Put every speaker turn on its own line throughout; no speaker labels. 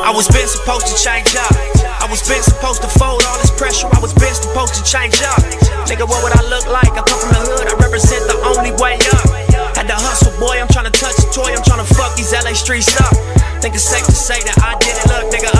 I was been supposed to change up. I was been supposed to fold all this pressure. I was been supposed to change up. Nigga, what would I look like? I come from the hood, I represent the only way up. Had to hustle, boy, I'm tryna touch the toy, I'm tryna fuck these LA streets up. Think it's safe to say that I did it, look, nigga,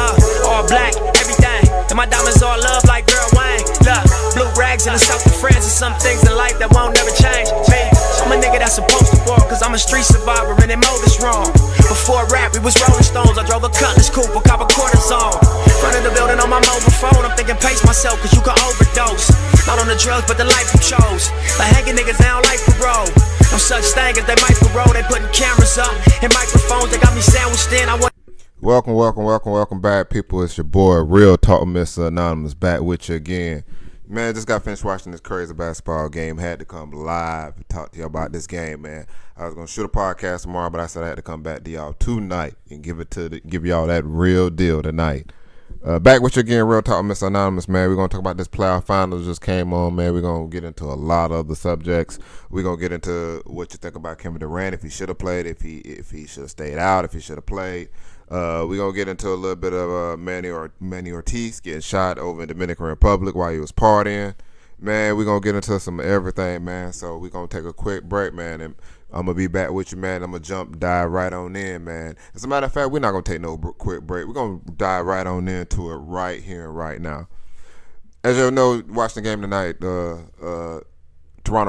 all black, everything. And my diamonds all love like Girl Wayne. Look, blue rags in the south of France, and some things in life that won't never change. Man, I'm a nigga that's supposed to war, cause I'm a street survivor and they mold this wrong. Before rap, we was Rolling Stones, I drove a Cutlass coupe, a copper quarters on. Front of the building on my mobile phone, I'm thinking pace myself, cause you can overdose. Not on the drugs, but the life you chose. Like hanging niggas down like parole. No such thing as they might parole, they putting cameras up and microphones, they got me sandwiched in, I want.
Welcome back, people. It's your boy, Real Talk Mr. Anonymous, back with you again. Man, just got finished watching this crazy basketball game. Had to come live and talk to y'all about this game, man. I was gonna shoot a podcast tomorrow, but I said I had to come back to y'all tonight and give y'all that real deal tonight. Back with you again, Real Talk Mr. Anonymous, man. We're gonna talk about this playoff finals just came on, man. We're gonna get into a lot of the subjects. We're gonna get into what you think about Kevin Durant, if he should have played, if he should have stayed out, if he should have played. We're going to get into a little bit of Manny ORTIZ getting shot over in Dominican Republic while he was partying. Man, we're going to get into some everything, man. So we're going to take a quick break, man, and I'm going to be back with you, man. I'm going to dive right on in, man. As a matter of fact, we're not going to take no quick break. We're going to dive right on into it right here and right now. As you know, watching the game tonight, Toronto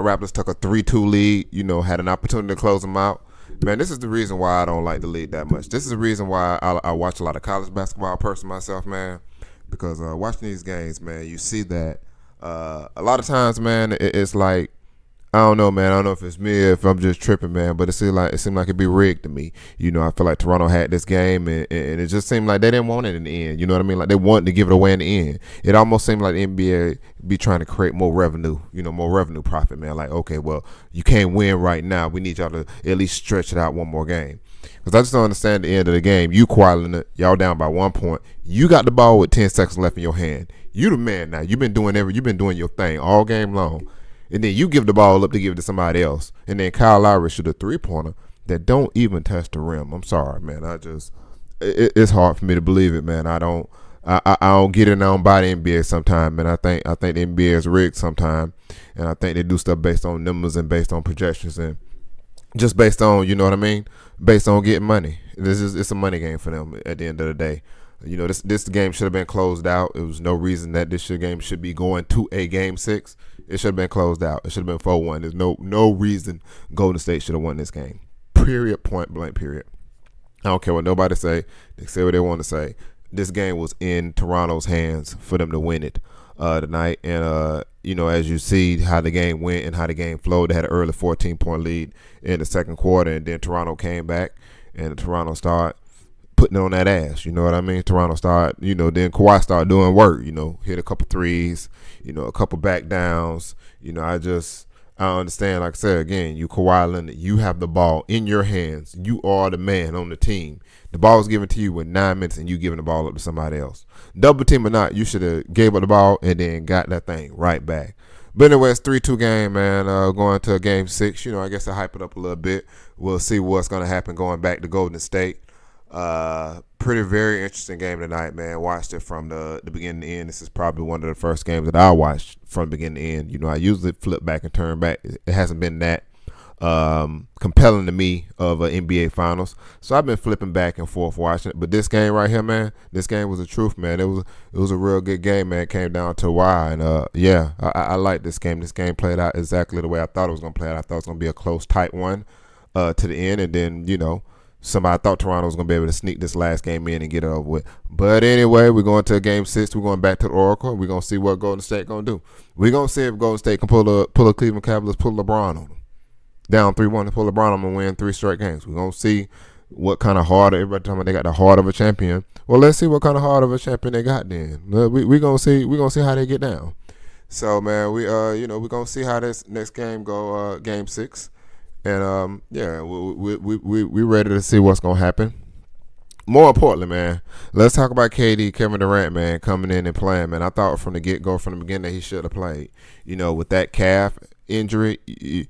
Raptors took a 3-2 lead, had an opportunity to close them out. Man, this is the reason why I don't like the league that much. This is the reason why I watch a lot of college basketball myself, man. Because watching these games, man, you see that a lot of times, man, it's like, I don't know, man. I don't know if it's me, if I'm just tripping, man. But it seemed like it'd be rigged to me. I feel like Toronto had this game, and it just seemed like they didn't want it in the end. You know what I mean? Like they wanted to give it away in the end. It almost seemed like the NBA be trying to create more revenue, more revenue profit, man. Like, okay, well, you can't win right now. We need y'all to at least stretch it out one more game. Because I just don't understand the end of the game. You quieting it, y'all down by 1 point. You got the ball with 10 seconds left in your hand. You the man now. You've been doing your thing all game long. And then you give the ball up to give it to somebody else. And then Kyle Lowry shoot a three-pointer that don't even touch the rim. I'm sorry, man. It's hard for me to believe it, man. I don't get it on by the NBA sometimes, man. I think the NBA is rigged sometimes. And I think they do stuff based on numbers and based on projections and just based on, you know what I mean? Based on getting money. It's a money game for them at the end of the day. This game should have been closed out. There was no reason that this game should be going to a game 6. It should have been closed out. It should have been 4-1. There's no reason Golden State should have won this game. Period. Point blank. Period. I don't care what nobody say. They say what they want to say. This game was in Toronto's hands for them to win it tonight. And as you see how the game went and how the game flowed, they had an early 14-point lead in the second quarter, and then Toronto came back and Toronto started putting it on that ass, you know what I mean? Toronto started, then Kawhi started doing work, hit a couple threes, a couple back downs. I understand, like I said, again, you Kawhi Leonard, you have the ball in your hands. You are the man on the team. The ball is given to you with 9 minutes and you giving the ball up to somebody else. Double team or not, you should have gave up the ball and then got that thing right back. But anyway, it's 3-2 game, man. Going to game 6, I guess I hype it up a little bit. We'll see what's going to happen going back to Golden State. Very interesting game tonight, man. Watched it from the beginning to end. This is probably one of the first games that I watched from beginning to end. I usually flip back and turn back. It hasn't been that compelling to me of NBA Finals, so I've been flipping back and forth watching it. But this game right here, man, this game was the truth, man. It was a real good game, man. It came down to why, and I like this game. This game played out exactly the way I thought it was gonna play out. I thought it was gonna be a close, tight one to the end, and then somebody thought Toronto was going to be able to sneak this last game in and get it over with. But anyway, we're going to game 6. We're going back to the Oracle. We're going to see what Golden State going to do. We're going to see if Golden State can pull a Cleveland Cavaliers, pull LeBron on them. Down 3-1 to pull LeBron on them and win 3 straight games. We're going to see what kind of heart, everybody talking about they got the heart of a champion. Well, let's see what kind of heart of a champion they got then. We're going to see how they get down. So, man, we're going to see how this next game go, game 6. And we ready to see what's gonna happen. More importantly, man, let's talk about KD, Kevin Durant, man, coming in and playing, man. I thought from the get-go, from the beginning, that he should have played. With that calf injury, he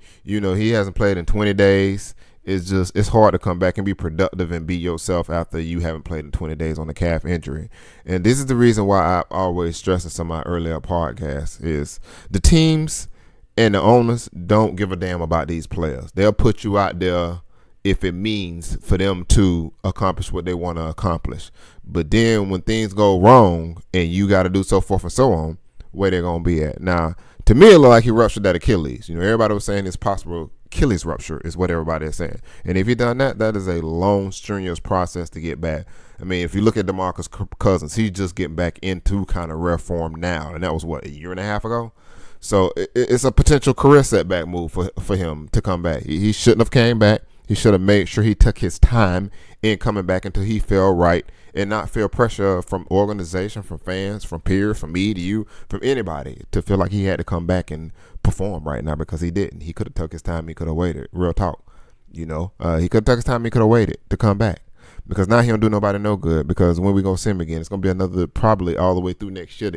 hasn't played in 20 days. it's hard to come back and be productive and be yourself after you haven't played in 20 days on a calf injury. And this is the reason why I always stress in some of my earlier podcasts is the teams and the owners don't give a damn about these players. They'll put you out there if it means for them to accomplish what they want to accomplish. But then when things go wrong and you got to do so forth and so on, where they're going to be at. Now, to me, it looked like he ruptured that Achilles. Everybody was saying it's possible Achilles rupture is what everybody is saying. And if he done that, that is a long, strenuous process to get back. I mean, if you look at DeMarcus Cousins, he's just getting back into kind of rare form now. And that was, a year and a half ago? So it's a potential career setback move for him to come back. He shouldn't have came back. He should have made sure he took his time in coming back until he felt right and not feel pressure from organization, from fans, from peers, from me to you, from anybody to feel like he had to come back and perform right now because he didn't. He could have took his time. He could have waited. Real talk. He could have took his time. He could have waited to come back because now he don't do nobody no good because when we going to see him again, it's going to be another probably all the way through next year,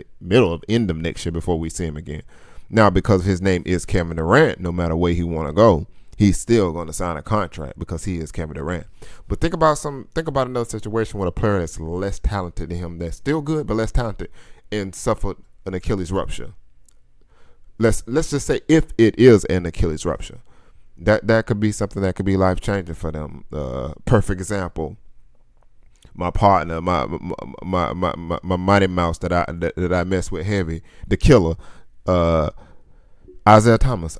end of next year before we see him again. Now, because his name is Kevin Durant, no matter where he want to go, he's still going to sign a contract because he is Kevin Durant. But think about another situation with a player that's less talented than him, that's still good but less talented, and suffered an Achilles rupture. Let's just say if it is an Achilles rupture, that could be something that could be life changing for them. Perfect example. My partner, my Mighty Mouse that I mess with heavy, the killer. Isaiah Thomas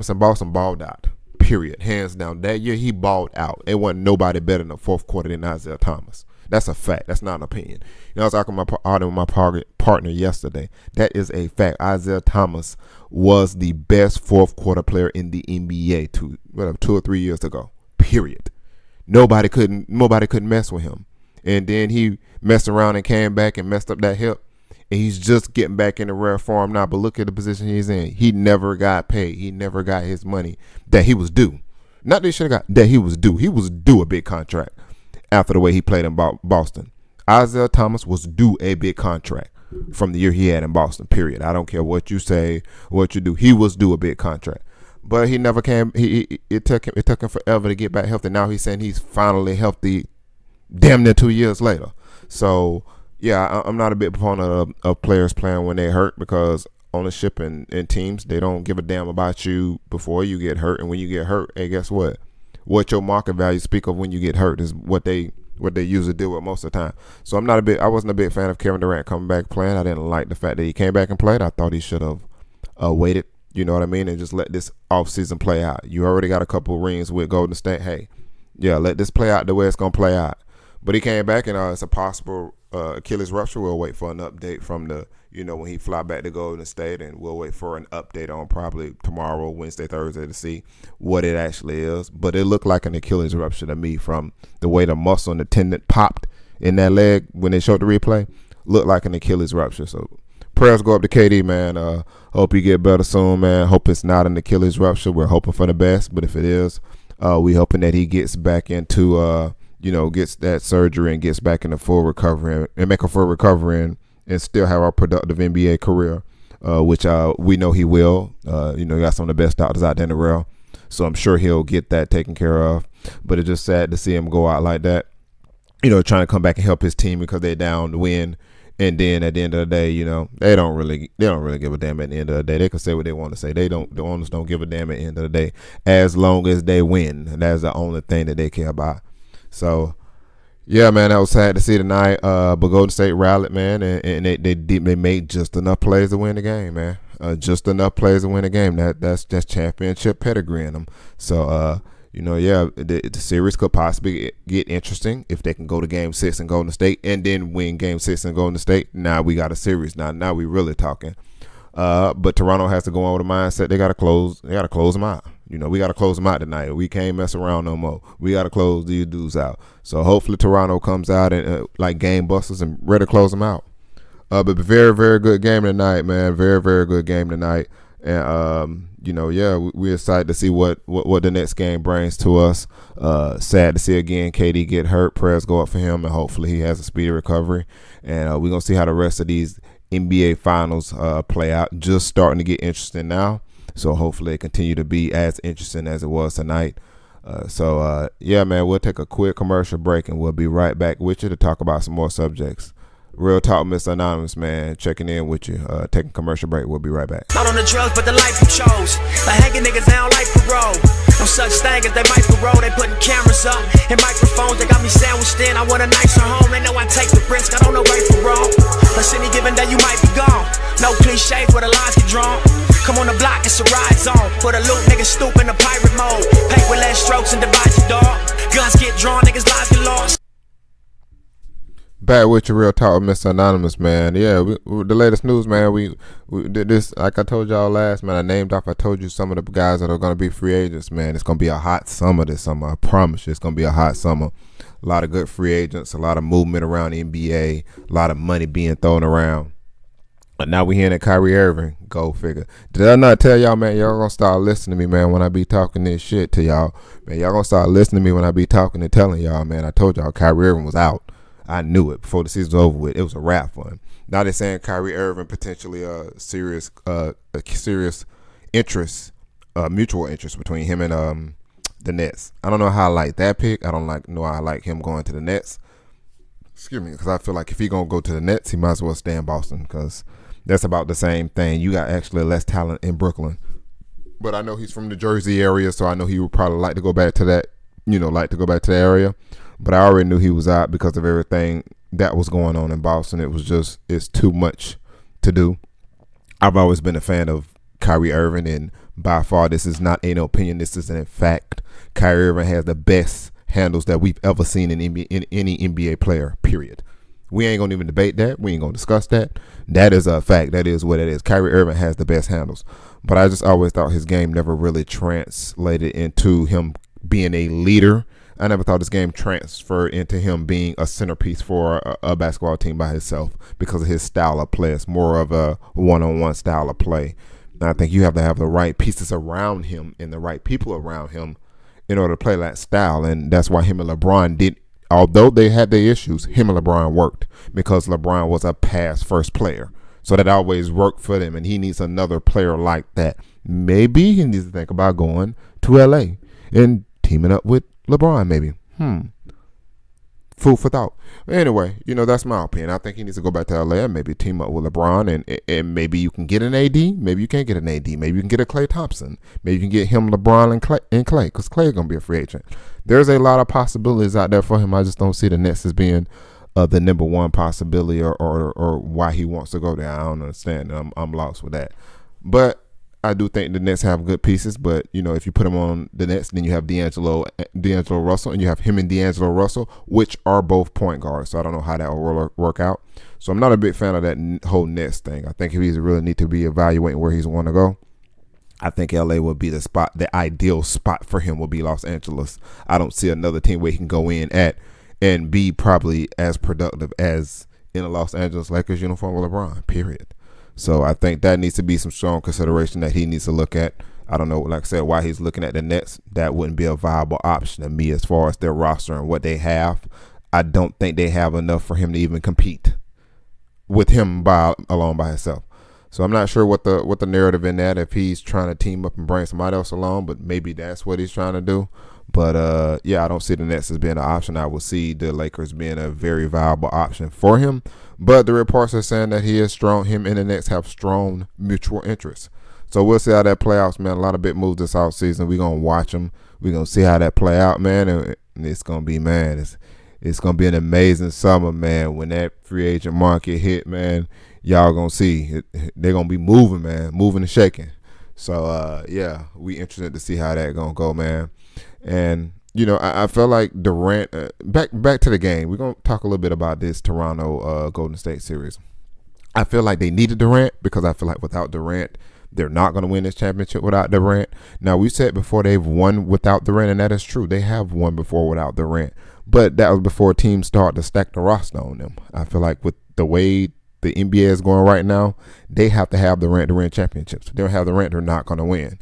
in Boston balled out. Period. Hands down. That year he balled out. It wasn't nobody better in the fourth quarter than Isaiah Thomas. That's a fact. That's not an opinion. I was talking with my partner yesterday. That is a fact. Isaiah Thomas was the best fourth quarter player in the NBA 2 or 3 years ago. Period. Nobody couldn't mess with him. And then he messed around and came back and messed up that hip. And he's just getting back into rare form now. But look at the position he's in. He never got paid. He never got his money that he was due. Not that he should have got, that he was due. He was due a big contract after the way he played in Boston. Isaiah Thomas was due a big contract from the year he had in Boston, period. I don't care what you say, what you do. He was due a big contract. But he never came. It took him forever to get back healthy. Now he's saying he's finally healthy damn near 2 years later. So, yeah, I'm not a big proponent of players playing when they hurt because ownership and teams, they don't give a damn about you before you get hurt. And when you get hurt, hey, guess what? What your market value speak of when you get hurt is what they usually deal with most of the time. So I wasn't a big fan of Kevin Durant coming back playing. I didn't like the fact that he came back and played. I thought he should have waited, you know what I mean, and just let this offseason play out. You already got a couple of rings with Golden State. Hey, yeah, let this play out the way it's going to play out. But he came back and it's a possible Achilles rupture. We'll wait for an update from when he fly back to Golden State, and we'll wait for an update on probably tomorrow, Wednesday, Thursday to see what it actually is. But it looked like an Achilles rupture to me from the way the muscle and the tendon popped in that leg when they showed the replay. Looked like an Achilles rupture. So prayers go up to KD, man. Hope you get better soon, man. Hope it's not an Achilles rupture. We're hoping for the best, but if it is, we hoping that he gets back into gets that surgery and gets back into full recovery and make a full recovery and still have a productive NBA career, which we know he will. He got some of the best doctors out there in the world, so I'm sure he'll get that taken care of. But it's just sad to see him go out like that, trying to come back and help his team because they're down to win. And then at the end of the day, they don't really give a damn at the end of the day. They can say what they want to say. The owners don't give a damn at the end of the day as long as they win. And that's the only thing that they care about. So, yeah, man, that was sad to see tonight. But Golden State rallied, man, and they made just enough plays to win the game, man. Just enough plays to win the game. That's championship pedigree in them. So, the series could possibly get interesting if they can go to Game 6 in Golden State and then win Game 6 in Golden State. Now we got a series. Now we really talking. But Toronto has to go on with the mindset they got to close them out. We got to close them out tonight. We can't mess around no more. We got to close these dudes out. So hopefully Toronto comes out and like game busters and ready to close them out. But very, very good game tonight, man. Very, very good game tonight. And, we're excited to see what the next game brings to us. Sad to see again KD get hurt. Prayers go up for him, and hopefully he has a speedy recovery. And we're going to see how the rest of these NBA finals play out. Just starting to get interesting now. So hopefully it continue to be as interesting as it was tonight. Yeah, man, we'll take a quick commercial break and we'll be right back with you to talk about some more subjects. Real Talk, Mr. Anonymous, man, checking in with you. Taking a commercial break. We'll be right back.
Not on the drugs, but the life you chose. Like hanging niggas down like parole. No such thing as they might parole. They putting cameras up and microphones. They got me sandwiched in. I want a nicer home. They know I take the risk. I don't know right from wrong. Plus any given day you might be gone. No cliches where the lines get drawn. Come on the block, it's a ride zone. Put a loop, niggas stoop in the pirate mode. Paint with less strokes and divide your dog. Guns get drawn, niggas lives get lost.
Back with your Real Talk with Mr. Anonymous, man. Yeah, the latest news, man. We did this, like I told y'all last, man. I told you some of the guys that are going to be free agents, man. It's going to be a hot summer this summer. I promise you it's going to be a hot summer. A lot of good free agents, a lot of movement around the NBA, a lot of money being thrown around. But now we hearing that Kyrie Irving, go figure. Did I not tell y'all, man, y'all going to start listening to me, man, when I be talking this shit to y'all. Man, y'all going to start listening to me when I be talking and telling y'all, man. I told y'all Kyrie Irving was out. I knew it before the season was over with. It was a wrap for him. Now they're saying Kyrie Irving potentially a serious interest, mutual interest between him and the Nets. I don't know how I like that pick. I don't know how I like him going to the Nets. Excuse me, because I feel like if he gonna go to the Nets, he might as well stay in Boston because that's about the same thing. You got actually less talent in Brooklyn, but I know he's from the Jersey area, so I know he would probably like to go back to that. The area. But I already knew he was out because of everything that was going on in Boston. It's too much to do. I've always been a fan of Kyrie Irving, and by far, this is not an opinion. This is a fact. Kyrie Irving has the best handles that we've ever seen in any NBA player, period. We ain't going to even debate that. We ain't going to discuss that. That is a fact. That is what it is. Kyrie Irving has the best handles. But I just always thought his game never really translated into him being a leader. I never thought this game transferred into him being a centerpiece for a basketball team by himself because of his style of play. It's more of a one-on-one style of play. And I think you have to have the right pieces around him and the right people around him in order to play that style. And that's why him and LeBron did, although they had their issues, him and LeBron worked because LeBron was a pass-first player. So that always worked for them, and he needs another player like that. Maybe he needs to think about going to L.A. and teaming up with LeBron, maybe. Food for thought. Anyway, that's my opinion. I think he needs to go back to LA and maybe team up with LeBron, and maybe you can get an AD. Maybe you can't get an AD. Maybe you can get a Klay Thompson. Maybe you can get him, LeBron, and Klay, because Klay is going to be a free agent. There's a lot of possibilities out there for him. I just don't see the Nets as being the number one possibility or why he wants to go there. I don't understand. I'm lost with that. But I do think the Nets have good pieces, but if you put them on the Nets, then you have D'Angelo Russell, and you have him and D'Angelo Russell, which are both point guards. So I don't know how that will work out. So I'm not a big fan of that whole Nets thing. I think if he's really need to be evaluating where he's want to go, I think LA would be the spot. The ideal spot for him will be Los Angeles. I don't see another team where he can go in at and be probably as productive as in a Los Angeles Lakers uniform with LeBron. Period. So I think that needs to be some strong consideration that he needs to look at. I don't know, like I said, why he's looking at the Nets. That wouldn't be a viable option to me as far as their roster and what they have. I don't think they have enough for him to even compete with him alone by himself. So I'm not sure what the narrative in that, if he's trying to team up and bring somebody else along, but maybe that's what he's trying to do. But, I don't see the Nets as being an option. I will see the Lakers being a very viable option for him. But the reports are saying that him and the Nets have strong mutual interests. So we'll see how that play out, man. A lot of big moves this offseason. We're going to watch them. We're going to see how that play out, man. And it's going to be, man, it's going to be an amazing summer, man. When that free agent market hit, man, y'all going to see. They're going to be moving, man, moving and shaking. So, we interested to see how that going to go, man. And, I feel like Durant, back to the game. We're going to talk a little bit about this Toronto Golden State series. I feel like they needed Durant because I feel like without Durant, they're not going to win this championship without Durant. Now, we said before they've won without Durant, and that is true. They have won before without Durant. But that was before teams started to stack the roster on them. I feel like with the way the NBA is going right now, they have to have Durant to win championships. If they don't have Durant, they're not going to win.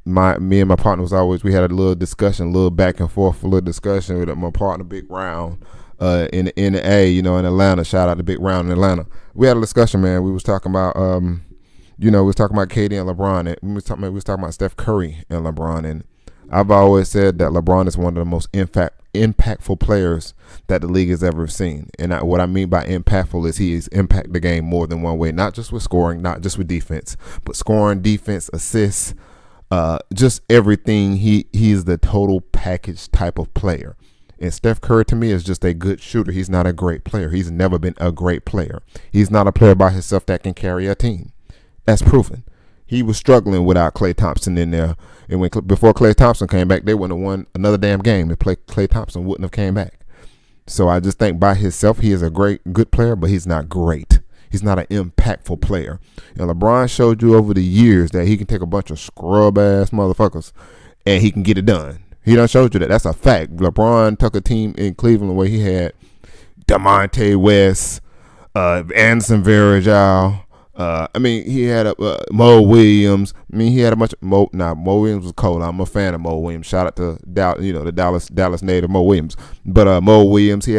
Me and my partner we had a little discussion, a little back and forth, a little discussion with my partner, Big Round, in the A, in Atlanta. Shout out to Big Round in Atlanta. We had a discussion, man. We was talking about, We was talking about KD and LeBron, and we was talking about Steph Curry and LeBron, and I've always said that LeBron is one of the most impactful players that the league has ever seen. And what I mean by impactful is he has impacted the game more than one way, not just with scoring, not just with defense, but scoring, defense, assists, just everything. He is the total package type of player. And Steph Curry, to me, is just a good shooter. He's not a great player. He's never been a great player. He's not a player by himself that can carry a team. That's proven. He was struggling without Klay Thompson in there. And before Klay Thompson came back, they wouldn't have won another damn game if Klay Thompson wouldn't have came back. So I just think by himself, he is a good player, but he's not great. He's not an impactful player. And LeBron showed you over the years that he can take a bunch of scrub-ass motherfuckers and he can get it done. He done showed you that. That's a fact. LeBron took a team in Cleveland where he had DeMonte West, Anderson Varejao. He had Mo Williams. He had a bunch of Mo Williams was cold. I'm a fan of Mo Williams. Shout out to the Dallas native Mo Williams. But Mo Williams, he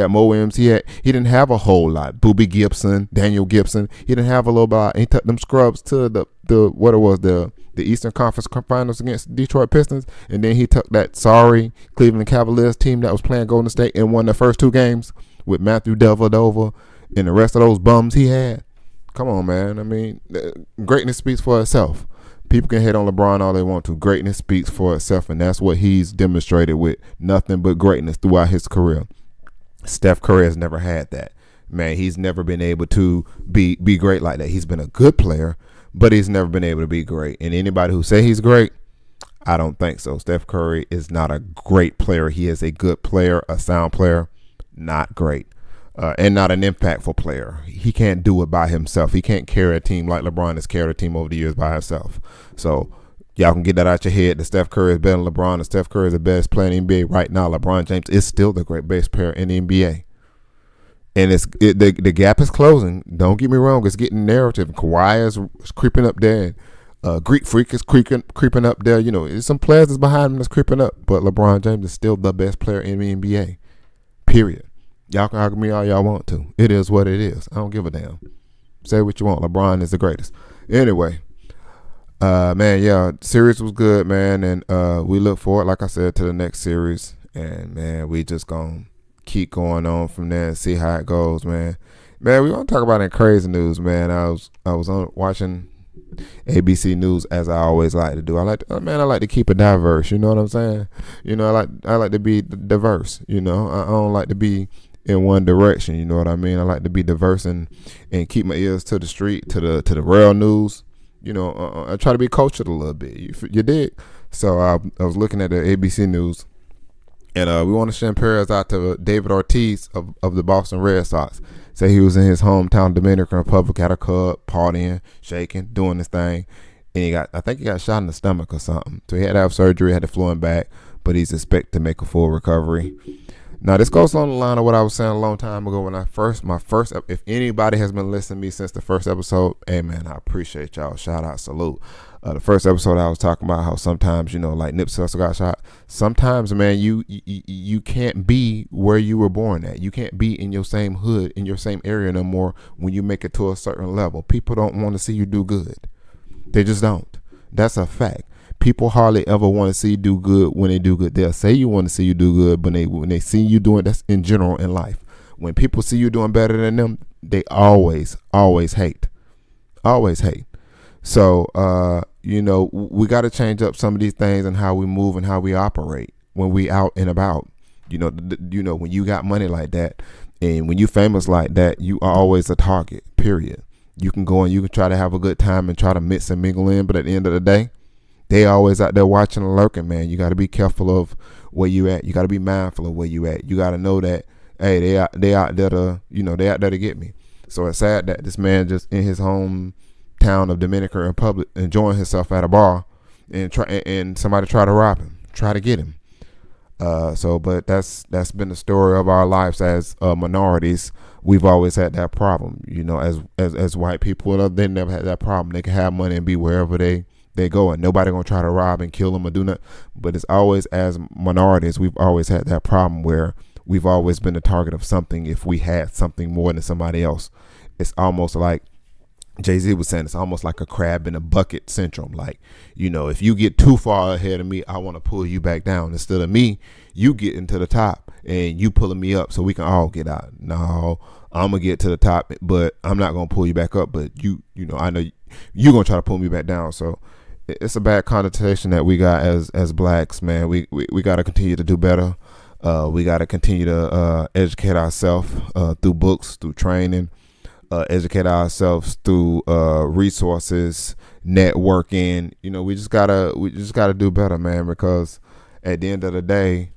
didn't have a whole lot. Boobie Gibson, Daniel Gibson. He didn't have a little bit. He took them scrubs to the Eastern Conference Finals against Detroit Pistons, and then he took that sorry Cleveland Cavaliers team that was playing Golden State and won the first two games with Matthew Dellavedova and the rest of those bums he had. Come on, man. Greatness speaks for itself. People can hate on LeBron all they want to. Greatness speaks for itself, and that's what he's demonstrated with nothing but greatness throughout his career. Steph Curry has never had that. Man, he's never been able to be great like that. He's been a good player, but he's never been able to be great. And anybody who say he's great, I don't think so. Steph Curry is not a great player. He is a good player, a sound player, not great. And not an impactful player. He can't do it by himself. He can't carry a team like LeBron has carried a team over the years by himself. So y'all can get that out your head that Steph Curry is better than LeBron, and Steph Curry is the best player in the NBA right now. LeBron James is still the great best player in the NBA. And the gap is closing. Don't get me wrong. It's getting narrative. Kawhi is creeping up there. And Greek Freak is creeping up there. There's some players that's behind him that's creeping up. But LeBron James is still the best player in the NBA. Period. Y'all can argue me all y'all want to. It is what it is. I don't give a damn. Say what you want. LeBron is the greatest. Anyway, series was good, man. And we look forward, like I said, to the next series. And, man, we just going to keep going on from there and see how it goes, man. Man, we want to talk about that crazy news, man. I was watching ABC News, as I always like to do. I like to keep it diverse. You know what I'm saying? I like to be diverse. I don't like to be in one direction. You know what I mean? I like to be diverse and keep my ears to the street, to the real news. I try to be cultured a little bit. You dig? So I was looking at the ABC News, and we want to send prayers out to David Ortiz of the Boston Red Sox. Say he was in his hometown Dominican Republic at a club, partying, shaking, doing his thing, and I think he got shot in the stomach or something. So he had to have surgery, had to fly him back, but he's expected to make a full recovery. Now, this goes along the line of what I was saying a long time ago when if anybody has been listening to me since the first episode, hey, man, I appreciate y'all. Shout out, salute. The first episode I was talking about how sometimes, like Nipsey Hussle got shot. Sometimes, man, you can't be where you were born at. You can't be in your same hood, in your same area no more when you make it to a certain level. People don't want to see you do good. They just don't. That's a fact. People hardly ever want to see you do good when they do good. They'll say you want to see you do good, but when they see you doing, that's in general in life. When people see you doing better than them, they always hate. Always hate. So, we got to change up some of these things and how we move and how we operate when we out and about. When you got money like that and when you famous like that, you are always a target, period. You can go and you can try to have a good time and try to mix and mingle in, but at the end of the day, they always out there watching and lurking, man. You got to be careful of where you at. You got to be mindful of where you at. You got to know that, hey, they out there to get me. So it's sad that this man just in his hometown of Dominican Republic enjoying himself at a bar and somebody try to rob him, try to get him. But that's been the story of our lives as minorities. We've always had that problem, as white people. They never had that problem. They can have money and be wherever they go, and nobody gonna try to rob and kill them or do nothing. But it's always, as minorities, we've always had that problem where we've always been the target of something if we had something more than somebody else. It's almost like Jay-Z was saying it's almost like a crab in a bucket syndrome. Like, if you get too far ahead of me, I want to pull you back down. Instead of me, you getting to the top and you pulling me up so we can all get out. No, I'm going to get to the top, but I'm not going to pull you back up. But I know you're going to try to pull me back down. So it's a bad connotation that we got as blacks, man. We got to continue to do better. We got to continue to educate ourselves through books, through training. Educate ourselves through resources, networking. We just gotta do better, man. Because at the end of the day,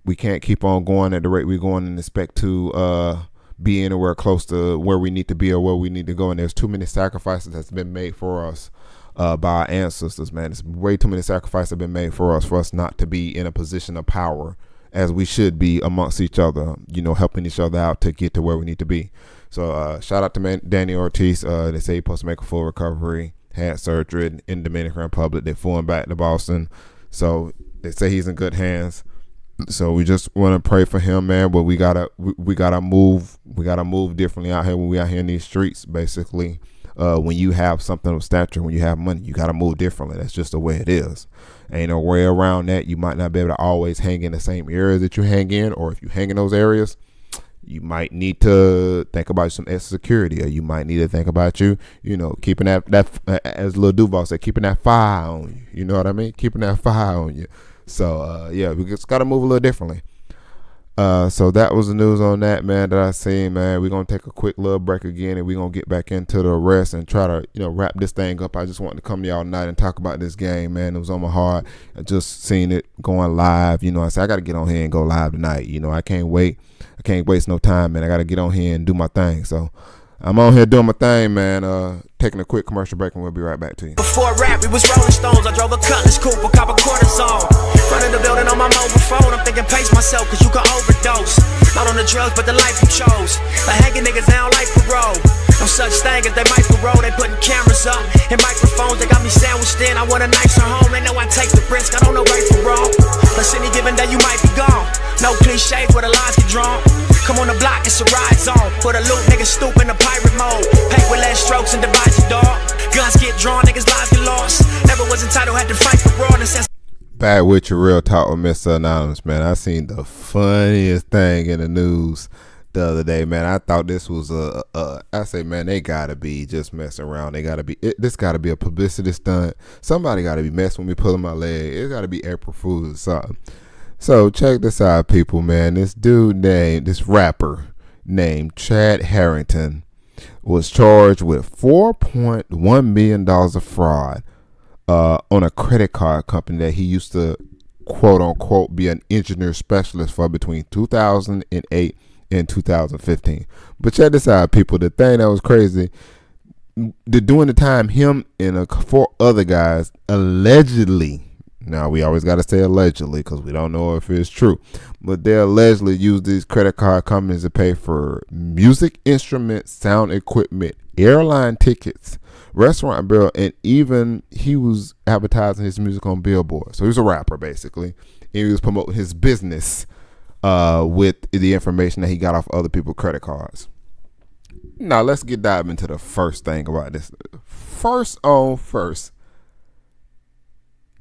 we can't keep on going at the rate we're going and expect to be anywhere close to where we need to be or where we need to go. And there's too many sacrifices that's been made for us by our ancestors, man. It's way too many sacrifices have been made for us not to be in a position of power as we should be amongst each other, helping each other out to get to where we need to be. So shout out to Danny Ortiz. They say he's supposed to make a full recovery, had surgery in Dominican Republic. They flew him back to Boston. So they say he's in good hands. So we just want to pray for him, man. But we gotta move differently out here when we out here in these streets, basically. When you have something of stature, when you have money, you got to move differently. That's just the way it is. Ain't no way around that. You might not be able to always hang in the same areas that you hang in, or if you hang in those areas, you might need to think about some extra security, or you might need to think about keeping that as Lil Duval said, keeping that fire on you. You know what I mean? Keeping that fire on you. So we just got to move a little differently. So that was the news on that, man, that I seen, man. We're going to take a quick little break again, and we're going to get back into the rest and try to, wrap this thing up. I just wanted to come to y'all tonight and talk about this game, man. It was on my heart. I just seen it going live. I said, I got to get on here and go live tonight. I can't wait. I can't waste no time, man. I got to get on here and do my thing. So I'm on here doing my thing, man. Taking a quick commercial break, and we'll be right back to you.
Before rap, we was Rolling Stones. I drove a Cutlass coupe, a copper cortisone. Front of the building on my mobile phone. I'm thinking pace myself, cause you can overdose. Not on the drugs, but the life you chose. Like hanging niggas, they don't like parole. No such thing as they might parole. They putting cameras up and microphones. They got me sandwiched in. I want a nicer home. They know I take the risk. I don't know right from wrong. Plus any given day you might be gone. No cliches where the lines get drawn. Come on the block, it's a ride zone. Put a loot, nigga stoop in the pirate mode. Paint with less strokes and divide your dog. Guns get drawn, niggas lives get lost. Never was entitled, had to fight for rawness.
Back with your real talk with Mr. Anonymous, man. I seen the funniest thing in the news the other day, man. I thought this was I say, man, they gotta be just messing around. They gotta be, this gotta be a publicity stunt. Somebody gotta be messing with me, pulling my leg. It gotta be April Fool's or something. So check this out, people, man. This rapper named Chad Harrington was charged with $4.1 million of fraud on a credit card company that he used to, quote unquote, be an engineer specialist for between 2008 and 2015. But check this out, people. The thing that was crazy, during the time, him and 4 other guys allegedly, now we always got to say allegedly because we don't know if it's true, but they allegedly used these credit card companies to pay for music instruments, sound equipment, airline tickets, restaurant bill, and even he was advertising his music on Billboard. So he was a rapper basically, and he was promoting his business with the information that he got off other people's credit cards. Now let's dive into the first thing about this. First,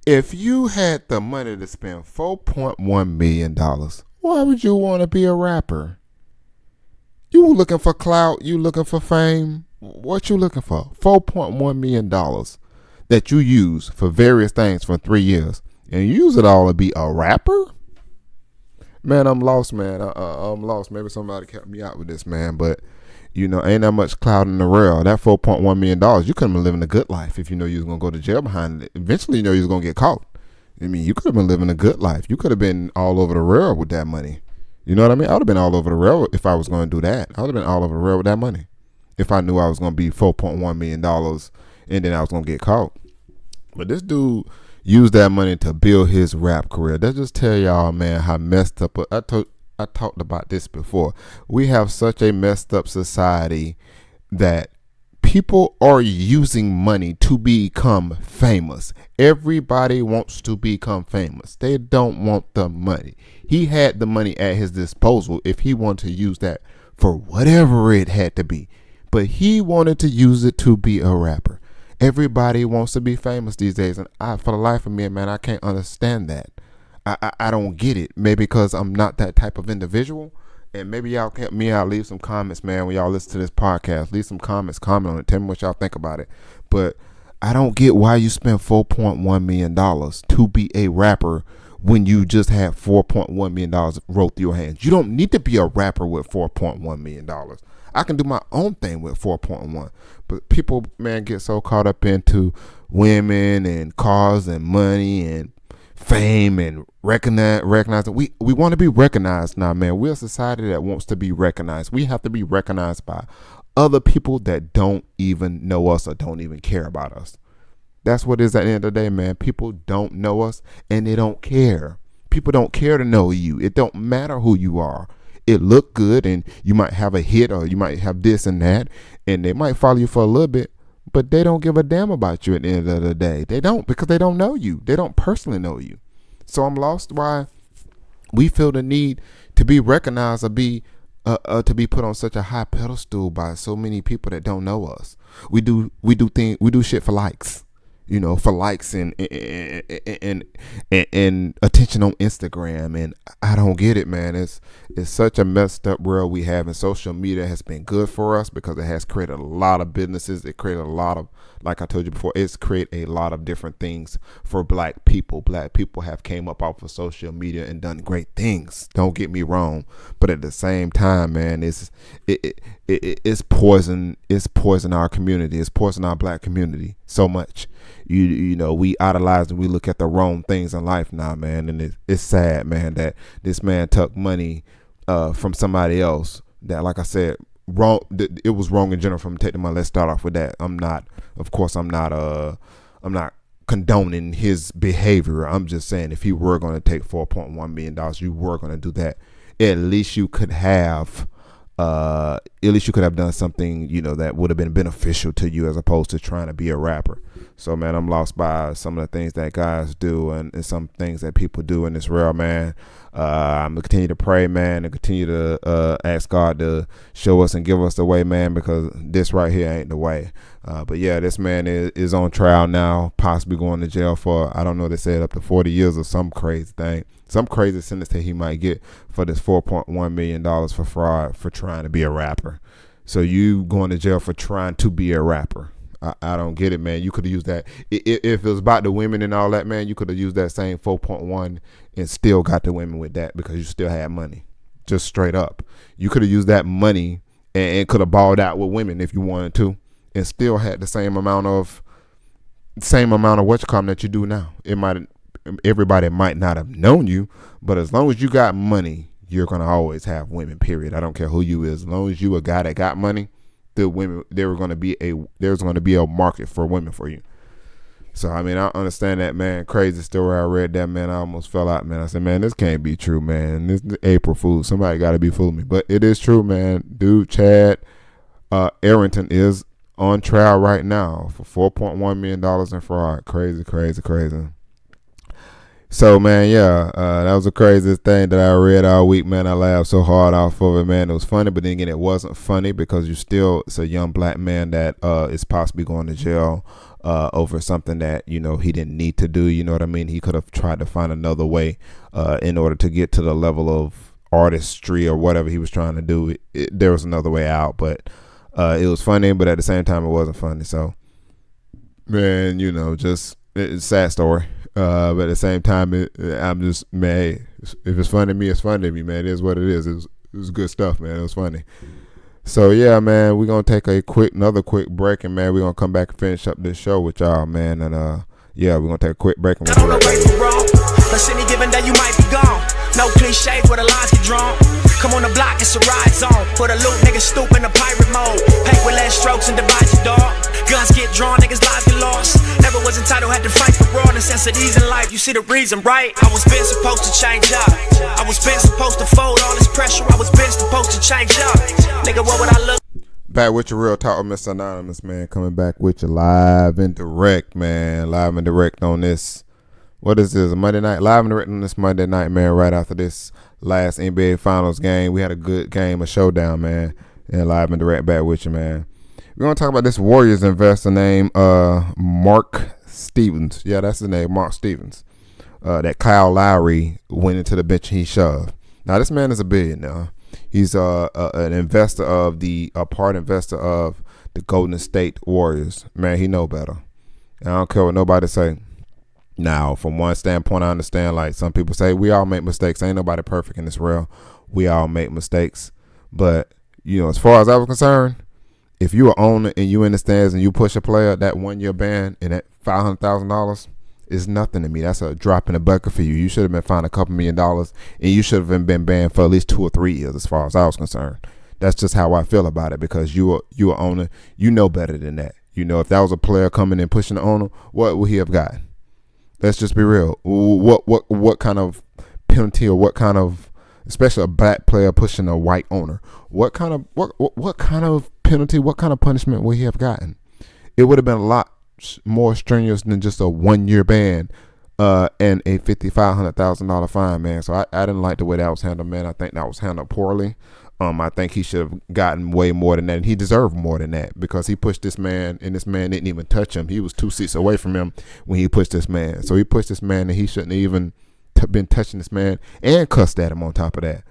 if you had the money to spend $4.1 million, why would you want to be a rapper? You looking for clout? You looking for fame? What you looking for? $4.1 million that you use for various things for 3 years, and you use it all to be a rapper? Man, I'm lost, man. I'm lost. Maybe somebody can help me out with this, man. But ain't that much clout in the world. That $4.1 million, you could have been living a good life if you know you was going to go to jail behind it. Eventually, you was going to get caught. I mean, you could have been living a good life. You could have been all over the world with that money. You know what I mean? I would have been all over the world if I was going to do that. I would have been all over the world with that money if I knew I was going to be $4.1 million and then I was going to get caught. But this dude used that money to build his rap career. That just tell y'all, man, how messed up. I talked about this before. We have such a messed up society that people are using money to become famous. Everybody wants to become famous. They don't want the money. He had the money at his disposal if he wanted to use that for whatever it had to be. but he wanted to use it to be a rapper. Everybody wants to be famous these days, and for the life of me, man, I can't understand that. I don't get it. Maybe because I'm not that type of individual. And maybe y'all can help me out. Leave some comments, man, when y'all listen to this podcast. Leave some comments. Comment on it. Tell me what y'all think about it. But I don't get why you spent $4.1 million to be a rapper when you just had $4.1 million rolled through your hands. You don't need to be a rapper with $4.1 million. I can do my own thing with 4.1. But people, man, get so caught up into women and cars and money and fame and recognizing. We want to be recognized now, man. We're a society that wants to be recognized. We have to be recognized by other people that don't even know us or don't even care about us. That's what it is at the end of the day, man. People don't know us and they don't care. People don't care to know you. It don't matter who you are. It look good and you might have a hit or you might have this and that, and they might follow you for a little bit, but they don't give a damn about you at the end of the day. They don't, because they don't know you. They don't personally know you. So I'm lost why we feel the need to be recognized or be to be put on such a high pedestal by so many people that don't know us. We do shit for likes. For likes and attention on Instagram, and I don't get it, man. It's such a messed up world we have, and social media has been good for us because it has created a lot of businesses. It created a lot of, like I told you before, it's created a lot of different things for black people. Black people have came up off of social media and done great things. Don't get me wrong, but at the same time, man, it's poison. It's poison our community. It's poison our black community so much. We idolize and we look at the wrong things in life now, man, and it's sad, man, that this man took money from somebody else that, like I said, wrong. It was wrong in general from taking money. Let's start off with that. I'm not condoning his behavior. I'm just saying, if you were going to take $4.1 million, you were going to do that. At least you could have done something, that would have been beneficial to you as opposed to trying to be a rapper. So, man, I'm lost by some of the things that guys do and some things that people do in this world, man. I'm going to continue to pray, man, and continue to ask God to show us and give us the way, man, because this right here ain't the way. But, yeah, this man is on trial now, possibly going to jail for, I don't know, they said up to 40 years or some crazy thing. Some crazy sentence that he might get for this $4.1 million for fraud for trying to be a rapper. So you going to jail for trying to be a rapper. I don't get it, man. You could have used that. If it was about the women and all that, man, you could have used that same 4.1 and still got the women with that because you still had money. Just straight up. You could have used that money and could have balled out with women if you wanted to and still had the same amount of what you call them that you do now. Everybody might not have known you, but as long as you got money, you're going to always have women, period. I don't care who you is. As long as you a guy that got money, there's going to be a market for women for you. So, I mean, I understand that, man. Crazy story. I read that, man. I almost fell out, man. I said, man, this can't be true, man. This is April Fool. Somebody got to be fooling me. But it is true, man. Dude, Chad Arrington is on trial right now for $4.1 million in fraud. Crazy, crazy, crazy. So, man, yeah, that was the craziest thing that I read all week, man. I laughed so hard off of it, man. It was funny, but then again, it wasn't funny because it's a young black man that is possibly going to jail over something that, he didn't need to do. You know what I mean? He could have tried to find another way in order to get to the level of artistry or whatever he was trying to do. There was another way out, but it was funny, but at the same time, it wasn't funny. So, man, it's a sad story. But at the same time, I'm just, man, if it's funny to me, it's funny to me, man. It is what it is. It was good stuff, man. It was funny. So, yeah, man, we're going to take another quick break, and, man, we're going to come back and finish up this show with y'all, man. And, yeah, we're going to take a quick break. And we'll be right back.
Plus any given day you might be gone. No cliche where the lines get drawn. Come on the block, it's a ride zone. Put a loot, niggas stoop in the pirate mode. Paint with less strokes and divide your dog. Guns get drawn, niggas lives get lost. Never was entitled, had to fight for broad necessities in life. You see the reason, right? I was been supposed to change up. I was been supposed to fold all this pressure. I was been supposed to change up. Nigga, what would I look?
Back with your Real Talk with Mr. Anonymous, man. Coming back with you live and direct, man. Live and direct on this. What is this? A Monday night? Live and direct on this Monday night, man. Right after this last NBA Finals game. We had a good game, a showdown, man. And live and direct back with you, man. We're gonna talk about this Warriors investor named Mark Stevens. Yeah, that's his name, Mark Stevens. That Kyle Lowry went into the bench and he shoved. Now this man is a billionaire. He's an investor a part investor of the Golden State Warriors. Man, he know better. I don't care what nobody say. Now, from one standpoint, I understand, like some people say, we all make mistakes. Ain't nobody perfect in this world. We all make mistakes. But, as far as I was concerned, if you are owner and you in the stands and you push a player, that 1 year ban and that $500,000 is nothing to me. That's a drop in the bucket for you. You should have been fined a couple $1 million and you should have been banned for at least 2 or 3 years as far as I was concerned. That's just how I feel about it, because you are owner. You know better than that. If that was a player coming and pushing the owner, what would he have gotten? Let's just be real. What kind of penalty, or what kind of, especially a black player pushing a white owner, what kind of penalty, what kind of punishment would he have gotten? It would have been a lot more strenuous than just a 1 year ban and a $500,000 fine, man. So I didn't like the way that was handled, man. I think that was handled poorly. I think he should have gotten way more than that, and he deserved more than that, because he pushed this man, and this man didn't even touch him. He was 2 seats away from him when he pushed this man. So he pushed this man, and he shouldn't have even been touching this man, and cussed at him on top of that.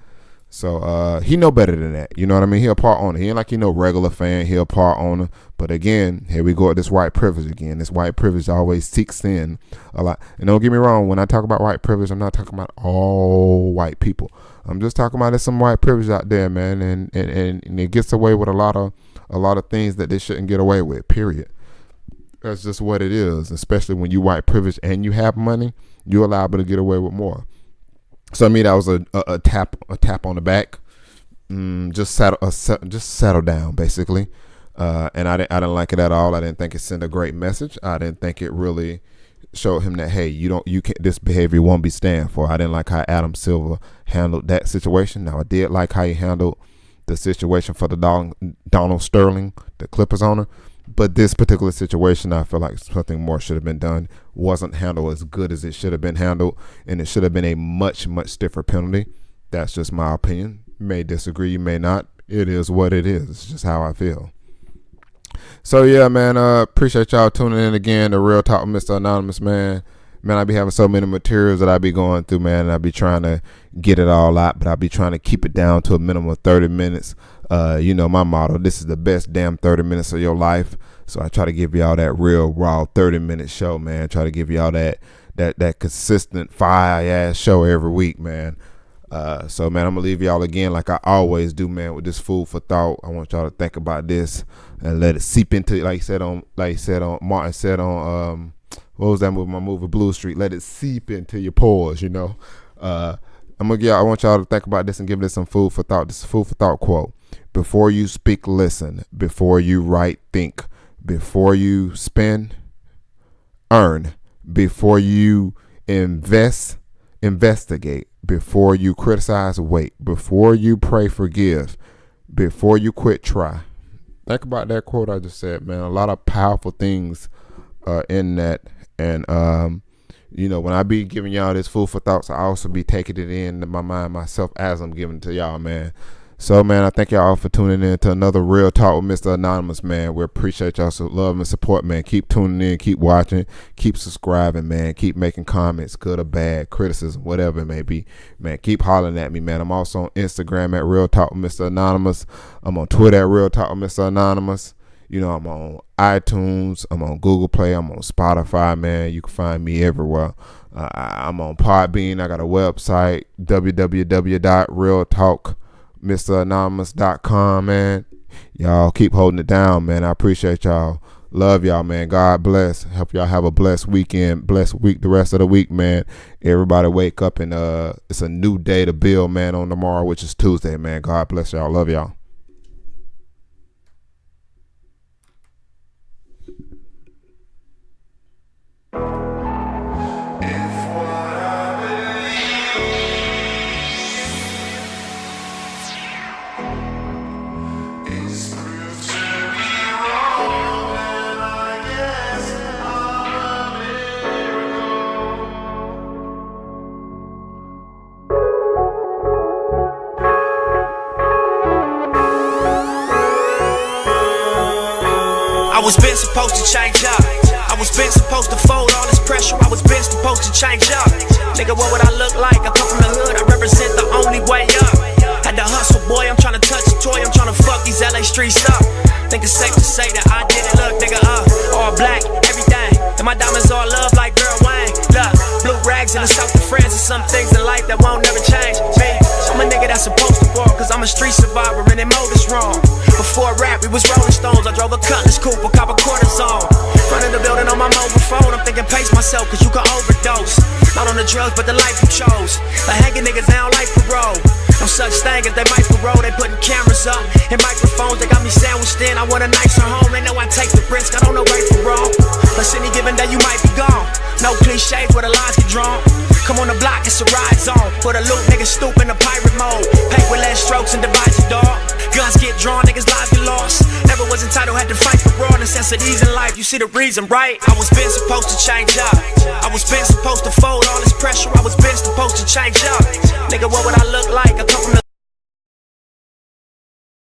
So he know better than that. You know what I mean? He a part owner. He ain't like regular fan. He a part owner. But again, here we go with this white privilege again. This white privilege always seeks in a lot. And don't get me wrong, when I talk about white privilege, I'm not talking about all white people. I'm just talking about there's some white privilege out there, man, and it gets away with a lot of things that they shouldn't get away with. Period. That's just what it is. Especially when you white privilege and you have money, you're liable to get away with more. So to me, that was a tap on the back. Just settle down, basically. And I didn't like it at all. I didn't think it sent a great message. I didn't think it really showed him that, hey, you can't, this behavior won't be stand for. I didn't like how Adam Silver handled that situation. Now I did like how he handled the situation for the Donald Sterling, the Clippers owner. But this particular situation, I feel like something more should have been done. Wasn't handled as good as it should have been handled, and it should have been a much, much stiffer penalty. That's just my opinion. You may disagree, you may not. It is what it is. It's just how I feel. So yeah, man, appreciate y'all tuning in again to Real Talk with Mr. Anonymous, man. Man, I be having so many materials that I be going through, man, and I be trying to get it all out, but I be trying to keep it down to a minimum of 30 minutes. My motto, this is the best damn 30 minutes of your life. So I try to give y'all that real raw 30-minute show, man. Try to give y'all that consistent fire-ass show every week, man. So, man, I'm going to leave y'all again like I always do, man, with this food for thought. I want y'all to think about this and let it seep into, Martin said on, what was that movie? My movie, Blue Street. Let it seep into your pores, I want y'all to think about this and give this some food for thought. This is a food for thought quote. Before you speak, listen. Before you write, think. Before you spend, earn. Before you investigate. Before you criticize, wait. Before you pray, forgive. Before you quit, try. Think about that quote I just said, man. A lot of powerful things in that. And, when I be giving y'all this food for thoughts, I also be taking it into my mind myself as I'm giving it to y'all, man. So, man, I thank y'all for tuning in to another Real Talk with Mr. Anonymous, man. We appreciate y'all's love and support, man. Keep tuning in, keep watching, keep subscribing, man. Keep making comments, good or bad, criticism, whatever it may be. Man, keep hollering at me, man. I'm also on Instagram at Real Talk with Mr. Anonymous. I'm on Twitter at Real Talk with Mr. Anonymous. I'm on iTunes. I'm on Google Play. I'm on Spotify, man. You can find me everywhere. I'm on Podbean. I got a website, www.realtalkmranonymous.com, man. Y'all keep holding it down, man. I appreciate y'all. Love y'all, man. God bless. Hope y'all have a blessed weekend, blessed week, the rest of the week, man. Everybody wake up and it's a new day to build, man, on tomorrow, which is Tuesday, man. God bless y'all. Love y'all.
I was been supposed to change up. I was been supposed to fold all this pressure. I was been supposed to change up. Nigga, what would I look like? I come from the hood, I represent the only way up. Had to hustle, boy, I'm tryna touch a toy, I'm tryna fuck these LA streets up. Think it's safe to say that I did it, look, nigga, all black, everything. And my diamonds all love like Girl Wayne. Look, blue rags in the south of France, and some things in life that won't never change. Me, I'm a nigga that's supposed to ball, cause I'm a street survivor and they mowed us wrong. Before rap, we was Rolling Stones, I drove a Cutlass coupe, a copper cortisone. Front of the building on my mobile phone, I'm thinking pace myself, cause you can overdose. Not on the drugs, but the life you chose. Like hanging niggas, they don't like parole. No such thing as they might parole, they putting cameras up and microphones, they got me sandwiched in. I want a nicer home, they know I take the risk, I don't know right from wrong. Plus any given day you might be gone. No cliches where the lines get drawn. Come on the block, it's a ride zone. For the loot, niggas stoop in the pirate mode. Paint with less strokes and divide your dog. Guns get drawn, niggas lives get lost. Never was entitled, had to fight for raw necessities in life. You see the reason, right? I was been supposed to change up. I was been supposed to fold all this pressure. I was been supposed to change up. Nigga, what would I look like? I come